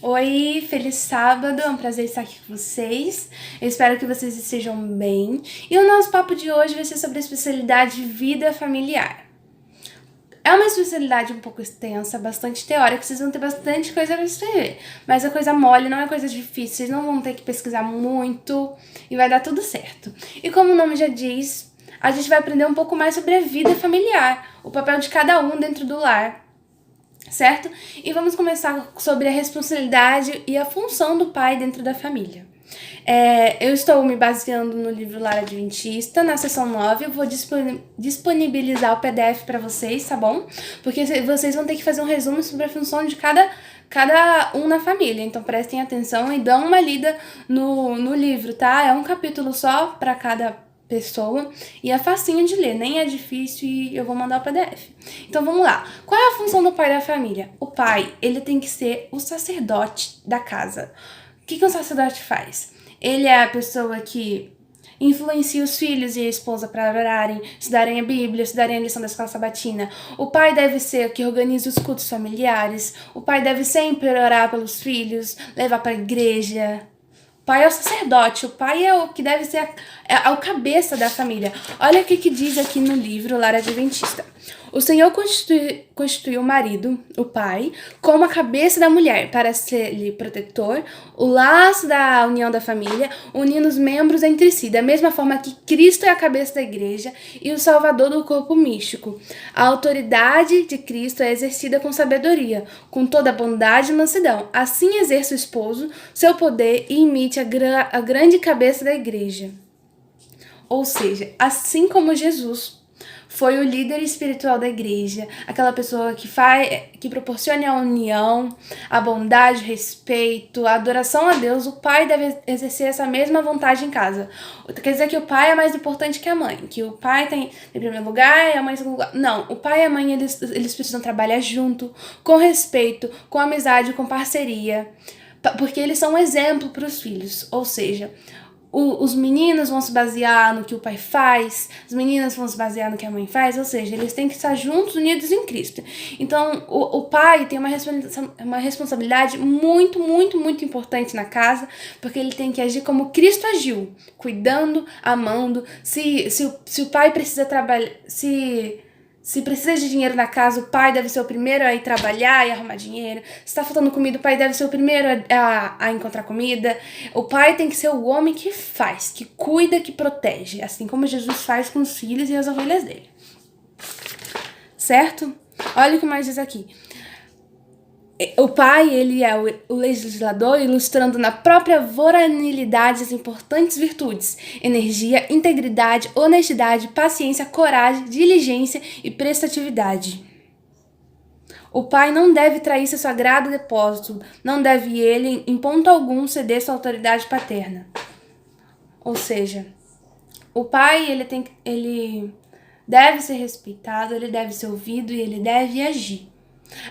Oi, feliz sábado, é um prazer estar aqui com vocês. Eu espero que vocês estejam bem. E o nosso papo de hoje vai ser sobre a especialidade vida familiar. É uma especialidade um pouco extensa, bastante teórica, vocês vão ter bastante coisa para escrever. Mas a coisa mole não é coisa difícil, vocês não vão ter que pesquisar muito e vai dar tudo certo. E como o nome já diz, a gente vai aprender um pouco mais sobre a vida familiar, o papel de cada um dentro do lar, certo? E vamos começar sobre a responsabilidade e a função do pai dentro da família. Eu estou me baseando no livro Lar Adventista, na seção 9. Eu vou disponibilizar o PDF para vocês, tá bom? Porque vocês vão ter que fazer um resumo sobre a função de cada um na família. Então prestem atenção e dão uma lida no livro, tá? É um capítulo só para cada pessoa e é facinho de ler, nem é difícil e eu vou mandar o PDF. Então vamos lá. Qual é a função do pai da família? O pai, ele tem que ser o sacerdote da casa. O que um sacerdote faz? Ele é a pessoa que influencia os filhos e a esposa para orarem, estudarem a Bíblia, estudarem a lição da escola sabatina. O pai deve ser o que organiza os cultos familiares. O pai deve sempre orar pelos filhos, levar para a igreja. O pai é o sacerdote, o pai é o que deve ser o cabeça da família. Olha o que diz aqui no livro Lar Adventista. O Senhor constituiu o marido, o pai, como a cabeça da mulher, para ser-lhe protetor, o laço da união da família, unindo os membros entre si, da mesma forma que Cristo é a cabeça da igreja e o salvador do corpo místico. A autoridade de Cristo é exercida com sabedoria, com toda bondade e mansidão. Assim exerce o esposo seu poder e imite a grande cabeça da igreja. Ou seja, assim como Jesus foi o líder espiritual da igreja, aquela pessoa que proporciona a união, a bondade, o respeito, a adoração a Deus, o pai deve exercer essa mesma vontade em casa. Quer dizer que o pai é mais importante que a mãe, que o pai tem em primeiro lugar e a mãe em segundo lugar. Não, o pai e a mãe eles precisam trabalhar junto, com respeito, com amizade, com parceria, porque eles são um exemplo para os filhos, ou seja, os meninos vão se basear no que o pai faz, as meninas vão se basear no que a mãe faz, ou seja, eles têm que estar juntos, unidos em Cristo. Então, o pai tem uma responsabilidade muito, muito, muito importante na casa, porque ele tem que agir como Cristo agiu, cuidando, amando. Se o pai precisa trabalhar, se precisa de dinheiro na casa, o pai deve ser o primeiro a ir trabalhar e arrumar dinheiro. Se tá faltando comida, o pai deve ser o primeiro a encontrar comida. O pai tem que ser o homem que faz, que cuida, que protege. Assim como Jesus faz com os filhos e as ovelhas dele. Certo? Olha o que mais diz aqui. O pai, ele é o legislador, ilustrando na própria voranilidade as importantes virtudes: energia, integridade, honestidade, paciência, coragem, diligência e prestatividade. O pai não deve trair seu sagrado depósito, não deve ele, em ponto algum, ceder sua autoridade paterna. Ou seja, o pai, ele deve ser respeitado, ele deve ser ouvido e ele deve agir.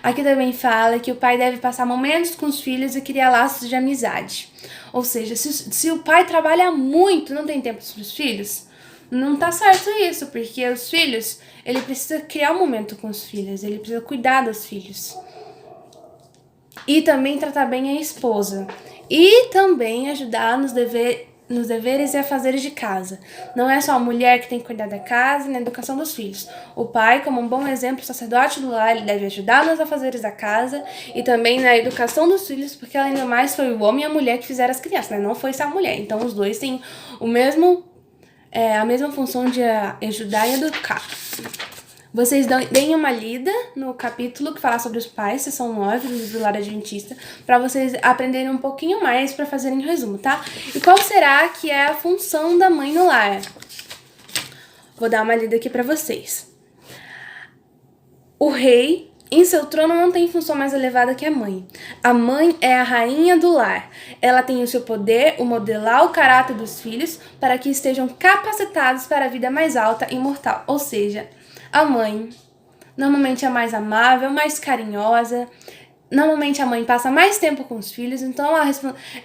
Aqui também fala que o pai deve passar momentos com os filhos e criar laços de amizade. Ou seja, se o pai trabalha muito e não tem tempo para os filhos, não tá certo isso, porque os filhos, ele precisa criar um momento com os filhos, ele precisa cuidar dos filhos. E também tratar bem a esposa. E também ajudar nos deveres e afazeres de casa. Não é só a mulher que tem que cuidar da casa e na educação dos filhos. O pai, como um bom exemplo, sacerdote do lar, ele deve ajudar nos afazeres da casa e também na educação dos filhos, porque ainda mais foi o homem e a mulher que fizeram as crianças, né? Não foi só a mulher. Então os dois têm a mesma função de ajudar e educar. Vocês deem uma lida no capítulo que fala sobre os pais, seção 9 do livro Lar Adventista, para vocês aprenderem um pouquinho mais para fazerem um resumo, tá? E qual será que é a função da mãe no lar? Vou dar uma lida aqui para vocês. O rei, em seu trono, não tem função mais elevada que a mãe. A mãe é a rainha do lar. Ela tem o seu poder, o modelar o caráter dos filhos para que estejam capacitados para a vida mais alta e imortal. Ou seja, a mãe normalmente é mais amável, mais carinhosa. Normalmente a mãe passa mais tempo com os filhos, então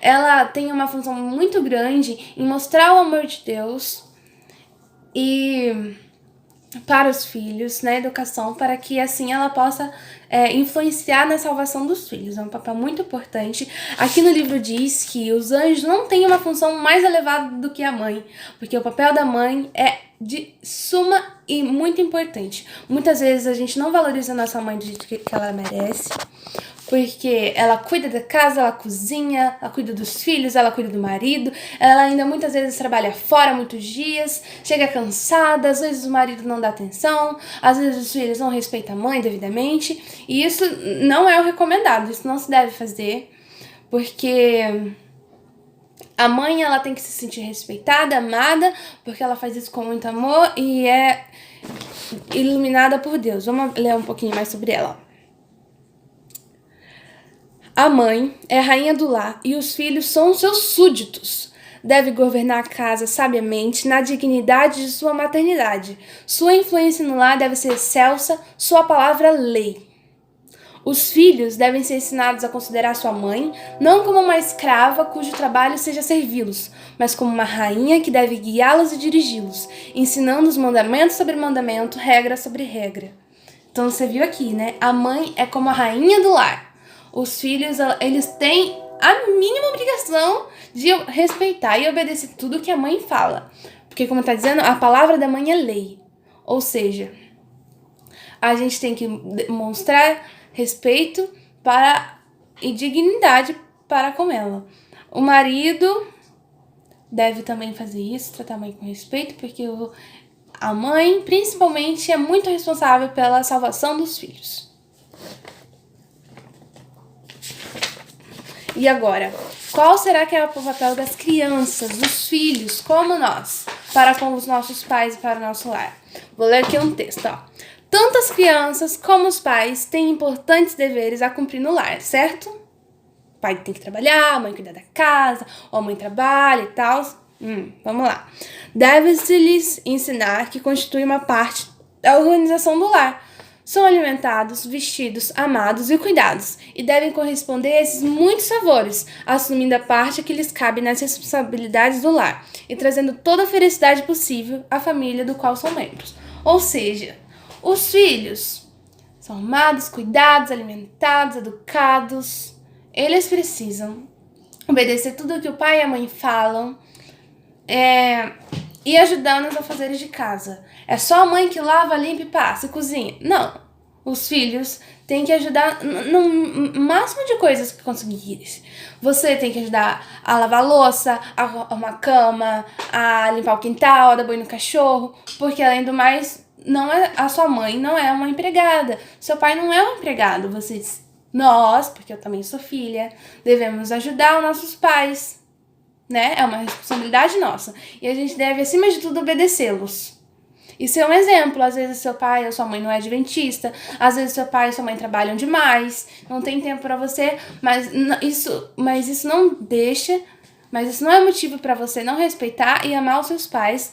ela tem uma função muito grande em mostrar o amor de Deus e para os filhos, na educação, para que assim ela possa influenciar na salvação dos filhos. É um papel muito importante. Aqui no livro diz que os anjos não têm uma função mais elevada do que a mãe, porque o papel da mãe é de suma e muito importante. Muitas vezes a gente não valoriza a nossa mãe do jeito que ela merece, porque ela cuida da casa, ela cozinha, ela cuida dos filhos, ela cuida do marido, ela ainda muitas vezes trabalha fora muitos dias, chega cansada, às vezes o marido não dá atenção, às vezes os filhos não respeitam a mãe devidamente, e isso não é o recomendado, isso não se deve fazer, porque a mãe ela tem que se sentir respeitada, amada, porque ela faz isso com muito amor e é iluminada por Deus. Vamos ler um pouquinho mais sobre ela. A mãe é a rainha do lar e os filhos são seus súditos. Deve governar a casa sabiamente na dignidade de sua maternidade. Sua influência no lar deve ser excelsa, sua palavra lei. Os filhos devem ser ensinados a considerar sua mãe não como uma escrava cujo trabalho seja servi-los, mas como uma rainha que deve guiá-los e dirigi-los, ensinando os mandamentos sobre mandamento, regra sobre regra. Então você viu aqui, né? A mãe é como a rainha do lar. Os filhos, eles têm a mínima obrigação de respeitar e obedecer tudo que a mãe fala. Porque, como está dizendo, a palavra da mãe é lei. Ou seja, a gente tem que demonstrar respeito e dignidade para com ela. O marido deve também fazer isso, tratar a mãe com respeito, porque a mãe, principalmente, é muito responsável pela salvação dos filhos. E agora, qual será que é o papel das crianças, dos filhos, como nós, para com os nossos pais e para o nosso lar? Vou ler aqui um texto, ó. Tanto as crianças como os pais têm importantes deveres a cumprir no lar, certo? O pai tem que trabalhar, a mãe cuida da casa, ou a mãe trabalha e tal. Vamos lá. Deve-se-lhes ensinar que constitui uma parte da organização do lar. São alimentados, vestidos, amados e cuidados, e devem corresponder a esses muitos favores, assumindo a parte que lhes cabe nas responsabilidades do lar, e trazendo toda a felicidade possível à família do qual são membros. Ou seja, os filhos são amados, cuidados, alimentados, educados. Eles precisam obedecer tudo o que o pai e a mãe falam, e ajudar-nos a fazeres de casa. É só a mãe que lava, limpa e passa e cozinha? Não. Os filhos têm que ajudar no máximo de coisas que conseguires. Você tem que ajudar a lavar a louça, a arrumar a cama, a limpar o quintal, a dar banho no cachorro, porque além do mais, a sua mãe não é uma empregada. Seu pai não é um empregado. Nós, porque eu também sou filha, devemos ajudar os nossos pais. Né? É uma responsabilidade nossa. E a gente deve, acima de tudo, obedecê-los. E ser um exemplo. Às vezes seu pai ou sua mãe não é adventista. Às vezes seu pai e sua mãe trabalham demais. Não tem tempo para você. Mas isso não deixa... Mas isso não é motivo para você não respeitar e amar os seus pais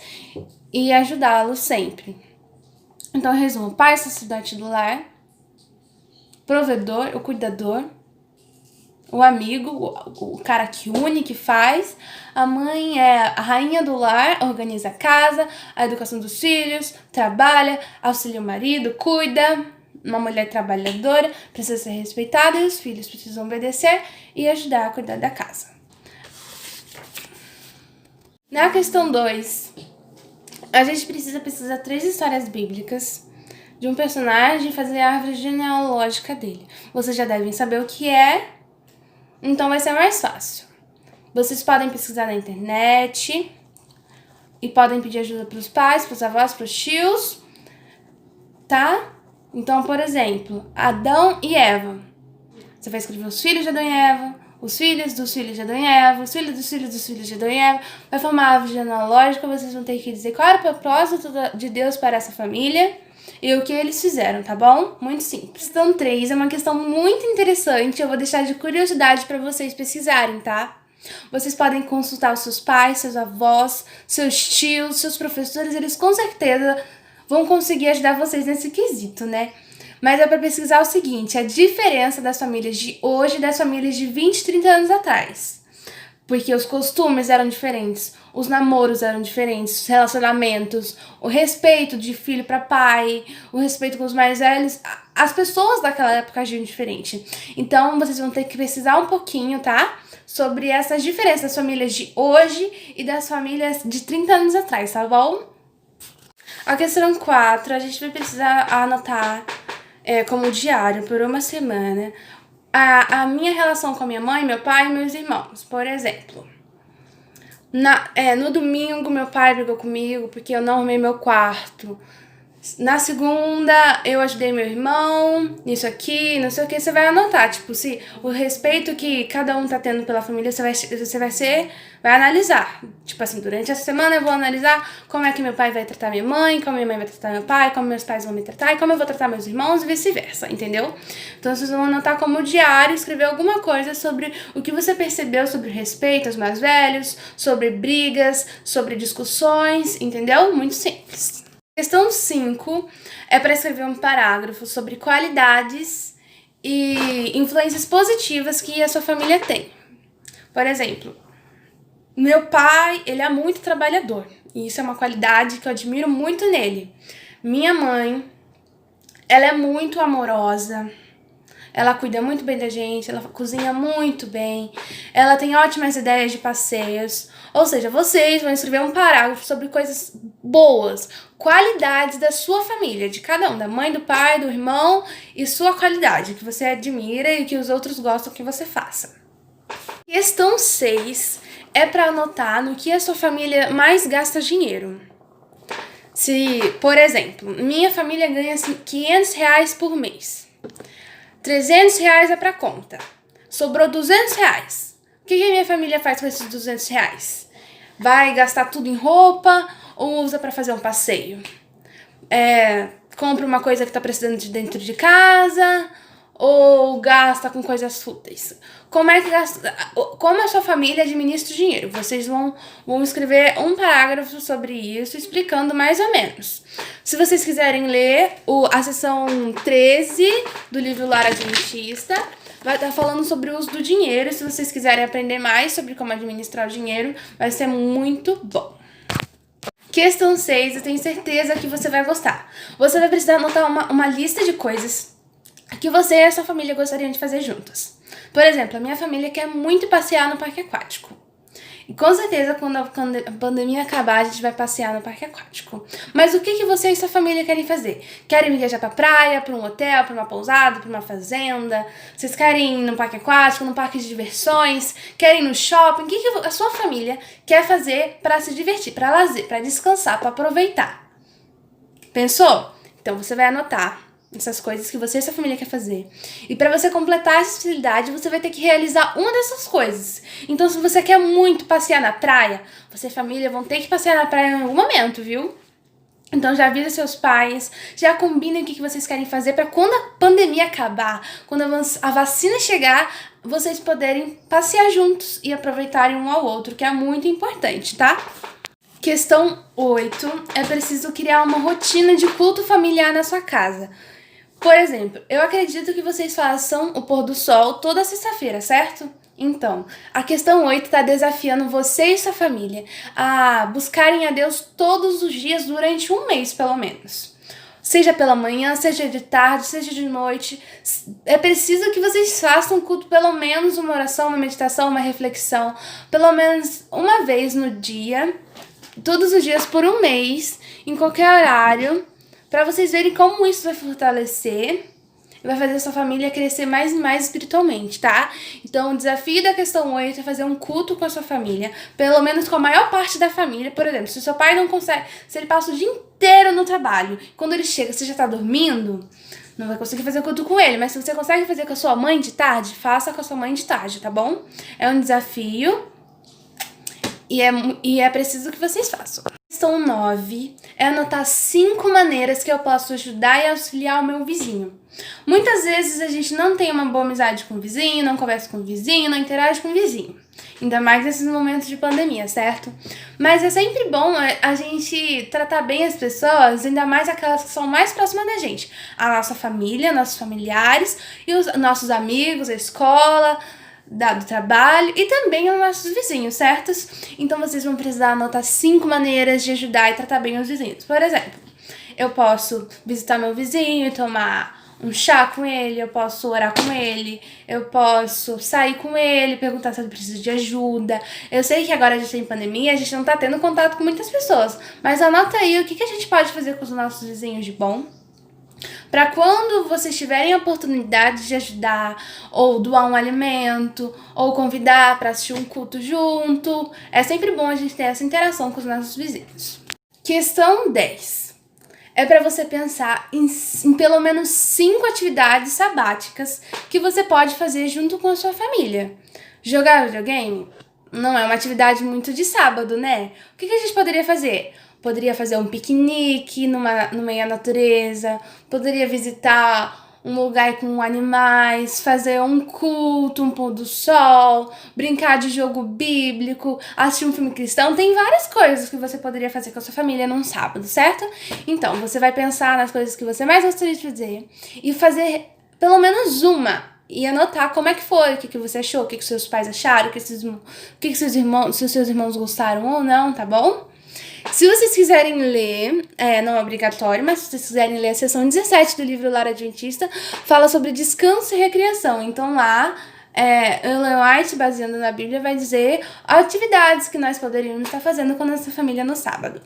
e ajudá-los sempre. Então, em resumo. Pai é sacerdote do lar. Provedor, o cuidador. O amigo, o cara que une, que faz. A mãe é a rainha do lar, organiza a casa, a educação dos filhos, trabalha, auxilia o marido, cuida. Uma mulher trabalhadora precisa ser respeitada e os filhos precisam obedecer e ajudar a cuidar da casa. Na questão 2, a gente precisa pesquisar 3 histórias bíblicas de um personagem e fazer a árvore genealógica dele. Vocês já devem saber o que é. Então vai ser mais fácil. Vocês podem pesquisar na internet e podem pedir ajuda para os pais, para os avós, para os tios, tá? Então, por exemplo, Adão e Eva. Você vai escrever os filhos de Adão e Eva, os filhos dos filhos de Adão e Eva, os filhos dos filhos dos filhos de Adão e Eva. Vai formar a árvore genealógica, vocês vão ter que dizer qual era o propósito de Deus para essa família e o que eles fizeram, tá bom? Muito simples. Questão 3 é uma questão muito interessante, eu vou deixar de curiosidade para vocês pesquisarem, tá? Vocês podem consultar os seus pais, seus avós, seus tios, seus professores, eles com certeza vão conseguir ajudar vocês nesse quesito, né? Mas é para pesquisar o seguinte, a diferença das famílias de hoje e das famílias de 20, 30 anos atrás. Porque os costumes eram diferentes, os namoros eram diferentes, os relacionamentos, o respeito de filho para pai, o respeito com os mais velhos, as pessoas daquela época agiam diferente. Então, vocês vão ter que pesquisar um pouquinho, tá? Sobre essas diferenças das famílias de hoje e das famílias de 30 anos atrás, tá bom? A questão 4, a gente vai precisar anotar como diário por uma semana a minha relação com a minha mãe, meu pai e meus irmãos. Por exemplo, no domingo meu pai brigou comigo porque eu não arrumei meu quarto. Na segunda, eu ajudei meu irmão, nisso aqui, não sei o que, você vai anotar, tipo, se o respeito que cada um tá tendo pela família, vai analisar. Tipo assim, durante essa semana eu vou analisar como é que meu pai vai tratar minha mãe, como minha mãe vai tratar meu pai, como meus pais vão me tratar e como eu vou tratar meus irmãos e vice-versa, entendeu? Então vocês vão anotar como diário, escrever alguma coisa sobre o que você percebeu sobre respeito aos mais velhos, sobre brigas, sobre discussões, entendeu? Muito simples. Questão 5 é para escrever um parágrafo sobre qualidades e influências positivas que a sua família tem. Por exemplo, meu pai, ele é muito trabalhador, e isso é uma qualidade que eu admiro muito nele. Minha mãe, ela é muito amorosa, ela cuida muito bem da gente, ela cozinha muito bem, ela tem ótimas ideias de passeios. Ou seja, vocês vão escrever um parágrafo sobre coisas boas, qualidades da sua família, de cada um, da mãe, do pai, do irmão, e sua qualidade, que você admira e que os outros gostam que você faça. Questão 6 é para anotar no que a sua família mais gasta dinheiro. Se, por exemplo, minha família ganha R$500 por mês. R$300 é pra conta. Sobrou R$200. O que a minha família faz com esses R$200? Vai gastar tudo em roupa ou usa pra fazer um passeio? Compra uma coisa que tá precisando de dentro de casa ou gasta com coisas fúteis? Como a sua família administra o dinheiro? Vocês vão escrever um parágrafo sobre isso, explicando mais ou menos. Se vocês quiserem ler a seção 13 do livro Lar Adventista, vai estar falando sobre o uso do dinheiro. Se vocês quiserem aprender mais sobre como administrar o dinheiro, vai ser muito bom. Questão 6, eu tenho certeza que você vai gostar. Você vai precisar anotar uma lista de coisas que você e a sua família gostariam de fazer juntas. Por exemplo, a minha família quer muito passear no parque aquático. E com certeza, quando a pandemia acabar, a gente vai passear no parque aquático. Mas o que você e sua família querem fazer? Querem viajar pra praia, pra um hotel, pra uma pousada, pra uma fazenda? Vocês querem ir no parque aquático, no parque de diversões? Querem ir no shopping? O que a sua família quer fazer pra se divertir, pra lazer, pra descansar, pra aproveitar? Pensou? Então você vai anotar essas coisas que você e sua família quer fazer. E para você completar essa facilidade, você vai ter que realizar uma dessas coisas. Então, se você quer muito passear na praia, você e a família vão ter que passear na praia em algum momento, viu? Então já avisa seus pais, já combinem o que vocês querem fazer para quando a pandemia acabar, quando a vacina chegar, vocês poderem passear juntos e aproveitarem um ao outro, que é muito importante, tá? Questão 8, é preciso criar uma rotina de culto familiar na sua casa. Por exemplo, eu acredito que vocês façam o pôr do sol toda sexta-feira, certo? Então, a questão 8 está desafiando você e sua família a buscarem a Deus todos os dias durante um mês, pelo menos. Seja pela manhã, seja de tarde, seja de noite. É preciso que vocês façam culto, pelo menos uma oração, uma meditação, uma reflexão, pelo menos uma vez no dia, todos os dias por um mês, em qualquer horário, para vocês verem como isso vai fortalecer e vai fazer a sua família crescer mais e mais espiritualmente, tá? Então, o desafio da questão 8 é fazer um culto com a sua família, pelo menos com a maior parte da família. Por exemplo, se o seu pai não consegue, se ele passa o dia inteiro no trabalho, quando ele chega, você já tá dormindo, não vai conseguir fazer culto com ele, mas se você consegue fazer com a sua mãe de tarde, faça com a sua mãe de tarde, tá bom? É um desafio e é preciso que vocês façam. Questão 9 é anotar 5 maneiras que eu posso ajudar e auxiliar o meu vizinho. Muitas vezes a gente não tem uma boa amizade com o vizinho, não conversa com o vizinho, não interage com o vizinho. Ainda mais nesses momentos de pandemia, certo? Mas é sempre bom a gente tratar bem as pessoas, ainda mais aquelas que são mais próximas da gente. A nossa família, nossos familiares e os nossos amigos, a escola, do trabalho e também aos nossos vizinhos, certo? Então vocês vão precisar anotar 5 maneiras de ajudar e tratar bem os vizinhos. Por exemplo, eu posso visitar meu vizinho e tomar um chá com ele, eu posso orar com ele, eu posso sair com ele, perguntar se ele precisa de ajuda. Eu sei que agora a gente tem pandemia, a gente não tá tendo contato com muitas pessoas, mas anota aí o que a gente pode fazer com os nossos vizinhos de bom, para quando vocês tiverem a oportunidade de ajudar, ou doar um alimento, ou convidar para assistir um culto junto. É sempre bom a gente ter essa interação com os nossos vizinhos. Questão 10. É para você pensar em pelo menos 5 atividades sabáticas que você pode fazer junto com a sua família. Jogar videogame não é uma atividade muito de sábado, né? O que a gente poderia fazer? Poderia fazer um piquenique no meio da natureza, poderia visitar um lugar com animais, fazer um culto, um pôr do sol, brincar de jogo bíblico, assistir um filme cristão. Tem várias coisas que você poderia fazer com a sua família num sábado, certo? Então, você vai pensar nas coisas que você mais gostaria de fazer e fazer pelo menos uma. E anotar como é que foi, o que você achou, o que seus pais acharam, o que seus irmãos, se os seus irmãos gostaram ou não, tá bom? Se vocês quiserem ler, não é obrigatório, mas se vocês quiserem ler a seção 17 do livro Lar Adventista, fala sobre descanso e recreação. Então lá, Ellen White, baseando na Bíblia, vai dizer atividades que nós poderíamos estar fazendo com a nossa família no sábado.